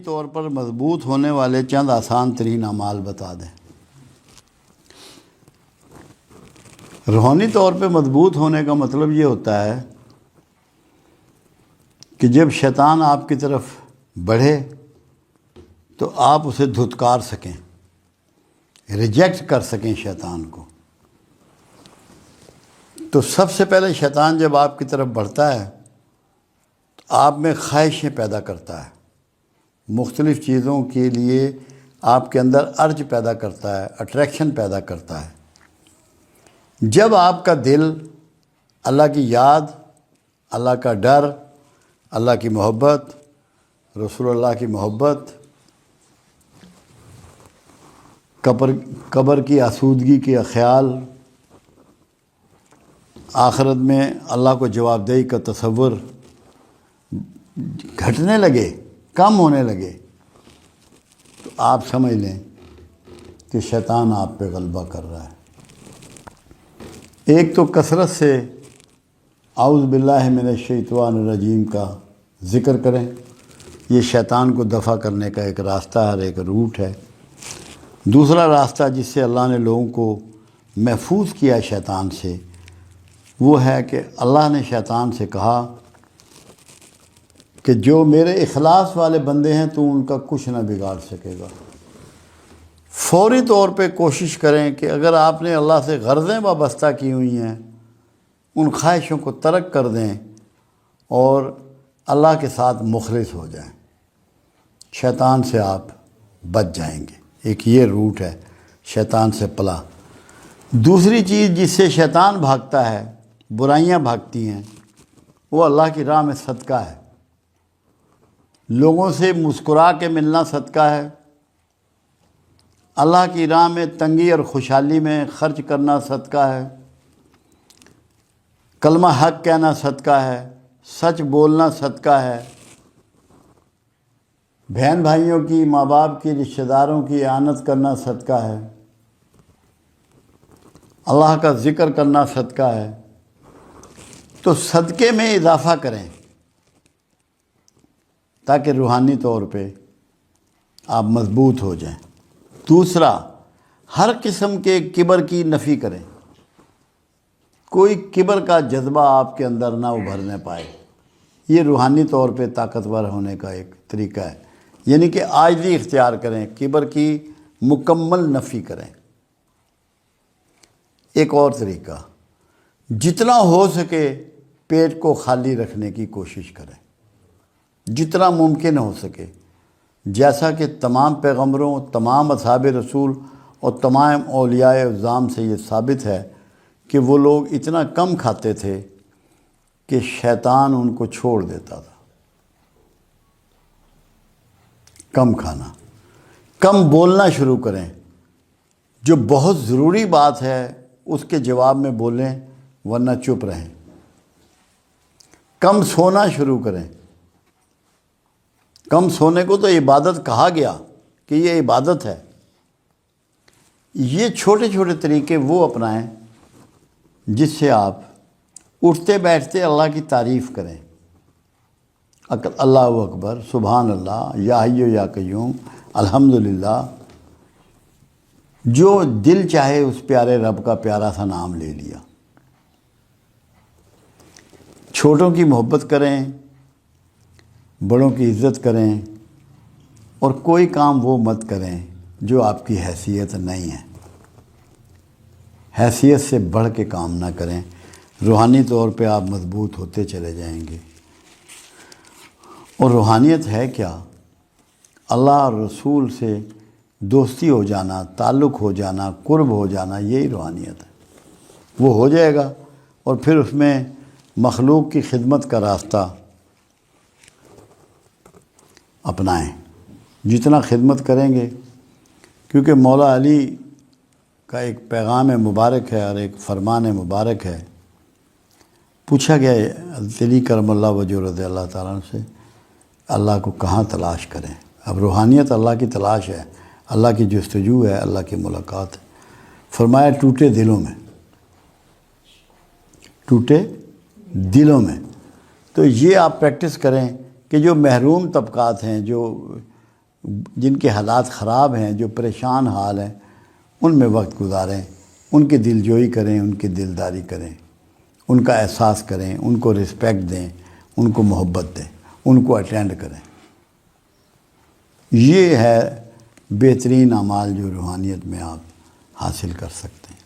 طور پر مضبوط ہونے والے چند آسان ترین اعمال بتا دیں۔ روحانی طور پہ مضبوط ہونے کا مطلب یہ ہوتا ہے کہ جب شیطان آپ کی طرف بڑھے تو آپ اسے دھتکار سکیں، ریجیکٹ کر سکیں شیطان کو۔ تو سب سے پہلے شیطان جب آپ کی طرف بڑھتا ہے تو آپ میں خواہشیں پیدا کرتا ہے، مختلف چیزوں کے لیے آپ کے اندر ارج پیدا کرتا ہے، اٹریکشن پیدا کرتا ہے۔ جب آپ کا دل اللہ کی یاد، اللہ کا ڈر، اللہ کی محبت، رسول اللہ کی محبت، قبر کی آسودگی کے خیال، آخرت میں اللہ کو جواب دہی کا تصور گھٹنے لگے، کم ہونے لگے، تو آپ سمجھ لیں کہ شیطان آپ پہ غلبہ کر رہا ہے۔ ایک تو کثرت سے اعوذ باللہ من الشیطان الرجیم کا ذکر کریں، یہ شیطان کو دفع کرنے کا ایک راستہ ہے، ایک روٹ ہے۔ دوسرا راستہ جس سے اللہ نے لوگوں کو محفوظ کیا شیطان سے، وہ ہے کہ اللہ نے شیطان سے کہا کہ جو میرے اخلاص والے بندے ہیں تو ان کا کچھ نہ بگاڑ سکے گا۔ فوری طور پہ کوشش کریں کہ اگر آپ نے اللہ سے غرضیں وابستہ کی ہوئی ہیں، ان خواہشوں کو ترک کر دیں اور اللہ کے ساتھ مخلص ہو جائیں، شیطان سے آپ بچ جائیں گے۔ ایک یہ روٹ ہے شیطان سے پلا۔ دوسری چیز جس سے شیطان بھاگتا ہے، برائیاں بھاگتی ہیں، وہ اللہ کی راہ میں صدقہ ہے۔ لوگوں سے مسکرا کے ملنا صدقہ ہے، اللہ کی راہ میں تنگی اور خوشحالی میں خرچ کرنا صدقہ ہے، کلمہ حق کہنا صدقہ ہے، سچ بولنا صدقہ ہے، بہن بھائیوں کی، ماں باپ کی، رشتہ داروں کی اعانت کرنا صدقہ ہے، اللہ کا ذکر کرنا صدقہ ہے۔ تو صدقے میں اضافہ کریں تاکہ روحانی طور پہ آپ مضبوط ہو جائیں۔ دوسرا، ہر قسم کے کبر کی نفی کریں، کوئی کبر کا جذبہ آپ کے اندر نہ ابھرنے پائے۔ یہ روحانی طور پہ طاقتور ہونے کا ایک طریقہ ہے، یعنی کہ عاجزی اختیار کریں، کبر کی مکمل نفی کریں۔ ایک اور طریقہ، جتنا ہو سکے پیٹ کو خالی رکھنے کی کوشش کریں، جتنا ممکن ہو سکے، جیسا کہ تمام پیغمبروں، تمام اصحاب رسول اور تمام اولیاء اعظام سے یہ ثابت ہے کہ وہ لوگ اتنا کم کھاتے تھے کہ شیطان ان کو چھوڑ دیتا تھا۔ کم کھانا، کم بولنا شروع کریں، جو بہت ضروری بات ہے اس کے جواب میں بولیں ورنہ چپ رہیں۔ کم سونا شروع کریں، کم سونے کو تو عبادت کہا گیا کہ یہ عبادت ہے۔ یہ چھوٹے چھوٹے طریقے وہ اپنائیں جس سے آپ اٹھتے بیٹھتے اللہ کی تعریف کریں، اللہ اکبر، سبحان اللہ، یا حی یا قیوم، الحمدللہ، جو دل چاہے اس پیارے رب کا پیارا سا نام لے لیا۔ چھوٹوں کی محبت کریں، بڑوں کی عزت کریں، اور کوئی کام وہ مت کریں جو آپ کی حیثیت نہیں ہے۔ حیثیت سے بڑھ کے کام نہ کریں، روحانی طور پہ آپ مضبوط ہوتے چلے جائیں گے۔ اور روحانیت ہے کیا؟ اللہ اور رسول سے دوستی ہو جانا، تعلق ہو جانا، قرب ہو جانا، یہی روحانیت ہے۔ وہ ہو جائے گا اور پھر اس میں مخلوق کی خدمت کا راستہ اپنائیں۔ جتنا خدمت کریں گے، کیونکہ مولا علی کا ایک پیغام مبارک ہے اور ایک فرمان مبارک ہے۔ پوچھا گیا حضرت علی کرم اللہ وجہ رضی اللہ تعالیٰ عنہ سے، اللہ کو کہاں تلاش کریں؟ اب روحانیت اللہ کی تلاش ہے، اللہ کی جستجو ہے، اللہ کی ملاقات ہے۔ فرمایا ٹوٹے دلوں میں، ٹوٹے دلوں میں۔ تو یہ آپ پریکٹس کریں کہ جو محروم طبقات ہیں، جو جن کے حالات خراب ہیں، جو پریشان حال ہیں، ان میں وقت گزاریں، ان کی دل جوئی کریں، ان کی دلداری کریں، ان کا احساس کریں، ان کو رسپیکٹ دیں، ان کو محبت دیں، ان کو اٹینڈ کریں۔ یہ ہے بہترین اعمال جو روحانیت میں آپ حاصل کر سکتے ہیں۔